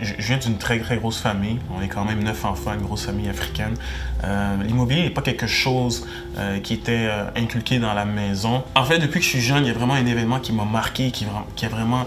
je viens d'une très grosse famille. On est quand même 9 enfants, une grosse famille africaine. L'immobilier n'est pas quelque chose qui était inculqué dans la maison. En fait, depuis que je suis jeune, il y a vraiment un événement qui m'a marqué, qui a vraiment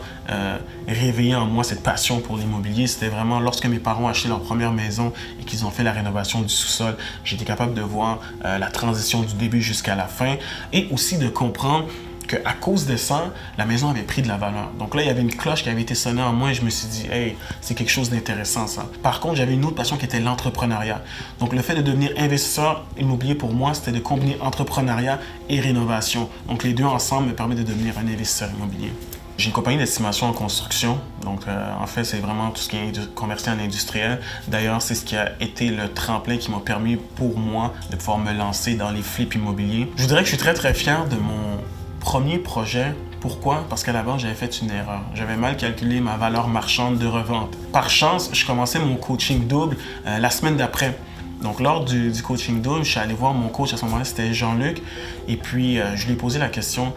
réveillé en moi cette passion pour l'immobilier. C'était vraiment lorsque mes parents ont acheté leur première maison et qu'ils ont fait la rénovation du sous-sol. J'étais capable de voir la transition du début jusqu'à la fin et aussi de comprendre qu'à cause de ça, la maison avait pris de la valeur. Donc là, il y avait une cloche qui avait été sonnée en moi et je me suis dit, hey, c'est quelque chose d'intéressant ça. Par contre, j'avais une autre passion qui était l'entrepreneuriat. Donc le fait de devenir investisseur immobilier pour moi, c'était de combiner entrepreneuriat et rénovation. Donc les deux ensemble me permettent de devenir un investisseur immobilier. J'ai une compagnie d'estimation en construction, donc en fait c'est vraiment tout ce qui est commercial et industriel. D'ailleurs, c'est ce qui a été le tremplin qui m'a permis pour moi de pouvoir me lancer dans les flips immobiliers. Je vous dirais que je suis très fier de mon premier projet. Pourquoi? Parce qu'à la base, j'avais fait une erreur. J'avais mal calculé ma valeur marchande de revente. Par chance, je commençais mon coaching double la semaine d'après. Donc, lors du coaching double, je suis allé voir mon coach à ce moment-là, c'était Jean-Luc. Et puis, je lui ai posé la question,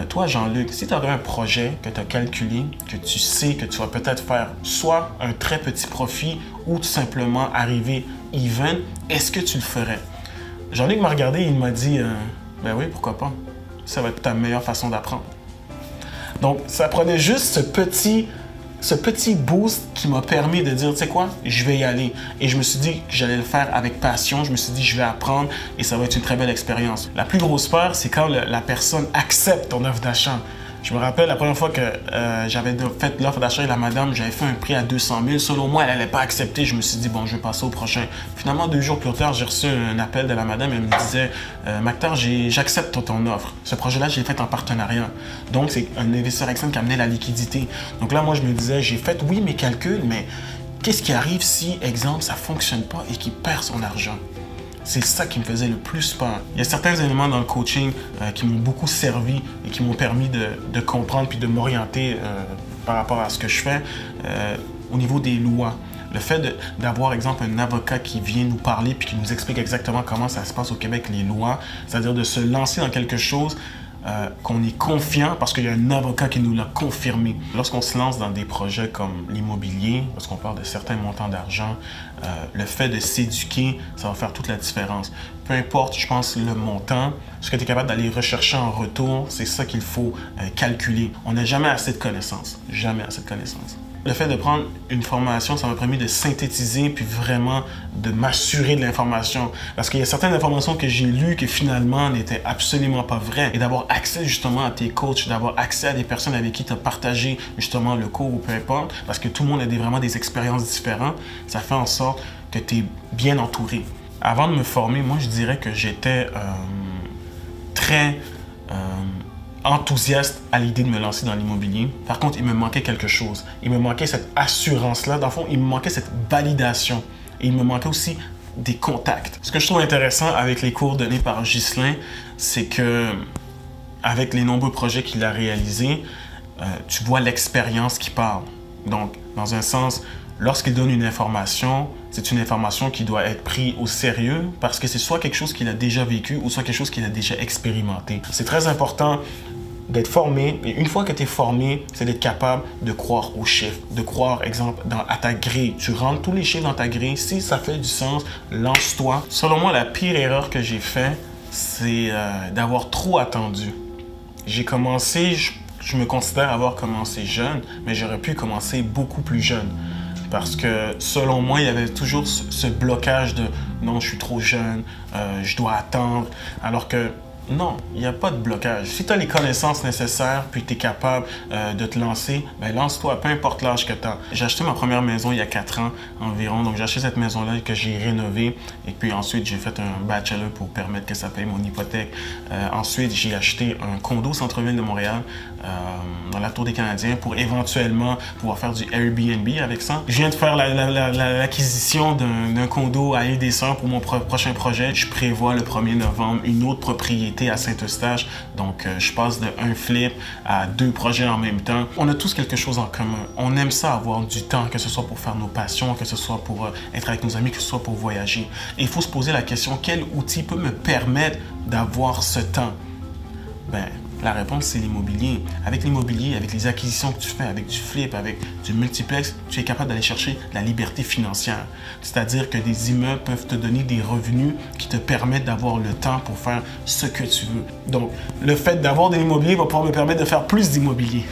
toi, Jean-Luc, si tu avais un projet que tu as calculé, que tu sais que tu vas peut-être faire soit un très petit profit ou tout simplement arriver even, est-ce que tu le ferais? Jean-Luc m'a regardé et il m'a dit, ben oui, pourquoi pas? Ça va être ta meilleure façon d'apprendre. Donc, ça prenait juste ce petit boost qui m'a permis de dire, tu sais quoi, je vais y aller. Et je me suis dit que j'allais le faire avec passion. Je me suis dit, je vais apprendre et ça va être une très belle expérience. La plus grosse peur, c'est quand la personne accepte ton offre d'achat. Je me rappelle la première fois que j'avais fait l'offre d'achat et la madame, j'avais fait un prix à 200 000. Selon moi, elle n'allait pas accepter. Je me suis dit, bon, je vais passer au prochain. Finalement, 2 jours plus tard, j'ai reçu un appel de la madame. Elle me disait, Mactar, j'accepte ton offre. Ce projet-là, je l'ai fait en partenariat. Donc, c'est un investisseur externe qui amenait la liquidité. Donc là, moi, je me disais, j'ai fait, oui, mes calculs, mais qu'est-ce qui arrive si, exemple, ça ne fonctionne pas et qu'il perd son argent? C'est ça qui me faisait le plus peur. Il y a certains éléments dans le coaching qui m'ont beaucoup servi et qui m'ont permis de comprendre puis de m'orienter par rapport à ce que je fais au niveau des lois. Le fait d'avoir, exemple, un avocat qui vient nous parler puis qui nous explique exactement comment ça se passe au Québec, les lois, c'est-à-dire de se lancer dans quelque chose qu'on est confiant parce qu'il y a un avocat qui nous l'a confirmé. Lorsqu'on se lance dans des projets comme l'immobilier, lorsqu'on parle de certains montants d'argent, le fait de s'éduquer, ça va faire toute la différence. Peu importe, je pense, le montant, ce que tu es capable d'aller rechercher en retour, c'est ça qu'il faut calculer. On n'a jamais assez de connaissances. Jamais assez de connaissances. Le fait de prendre une formation, ça m'a permis de synthétiser puis vraiment de m'assurer de l'information. Parce qu'il y a certaines informations que j'ai lues qui finalement n'étaient absolument pas vraies. Et d'avoir accès justement à tes coachs, d'avoir accès à des personnes avec qui tu as partagé justement le cours ou peu importe, parce que tout le monde a vraiment des expériences différentes, ça fait en sorte que tu es bien entouré. Avant de me former, moi je dirais que j'étais très enthousiaste à l'idée de me lancer dans l'immobilier. Par contre, il me manquait quelque chose. Il me manquait cette assurance-là. Dans le fond, il me manquait cette validation. Et il me manquait aussi des contacts. Ce que je trouve intéressant avec les cours donnés par Ghislain, c'est que avec les nombreux projets qu'il a réalisés, tu vois l'expérience qui parle. Donc, dans un sens, lorsqu'il donne une information, c'est une information qui doit être prise au sérieux parce que c'est soit quelque chose qu'il a déjà vécu ou soit quelque chose qu'il a déjà expérimenté. C'est très important d'être formé. Et une fois que tu es formé, c'est d'être capable de croire aux chiffres, de croire, exemple, à ta grille. Tu rentres tous les chiffres dans ta grille. Si ça fait du sens, lance-toi. Selon moi, la pire erreur que j'ai faite, c'est d'avoir trop attendu. J'ai commencé, je me considère avoir commencé jeune, mais j'aurais pu commencer beaucoup plus jeune. Parce que, selon moi, il y avait toujours ce blocage de « non, je suis trop jeune, je dois attendre », alors que non, il n'y a pas de blocage. Si tu as les connaissances nécessaires puis tu es capable de te lancer, ben lance-toi, peu importe l'âge que tu as. J'ai acheté ma première maison il y a 4 ans environ, donc j'ai acheté cette maison-là que j'ai rénovée et puis ensuite j'ai fait un bachelor pour permettre que ça paye mon hypothèque. Ensuite, j'ai acheté un condo au centre-ville de Montréal, dans la Tour des Canadiens, pour éventuellement pouvoir faire du Airbnb avec ça. Je viens de faire l'acquisition d'un condo à Île-des-Sœurs pour mon prochain projet. Je prévois le 1er novembre une autre propriété à Saint-Eustache. Donc, je passe de un flip à 2 projets en même temps. On a tous quelque chose en commun. On aime ça avoir du temps, que ce soit pour faire nos passions, que ce soit pour être avec nos amis, que ce soit pour voyager. Et il faut se poser la question, quel outil peut me permettre d'avoir ce temps? Ben, La réponse, c'est l'immobilier. Avec l'immobilier, avec les acquisitions que tu fais, avec du flip, avec du multiplex, tu es capable d'aller chercher la liberté financière. C'est-à-dire que des immeubles peuvent te donner des revenus qui te permettent d'avoir le temps pour faire ce que tu veux. Donc, le fait d'avoir de l'immobilier va pouvoir me permettre de faire plus d'immobilier.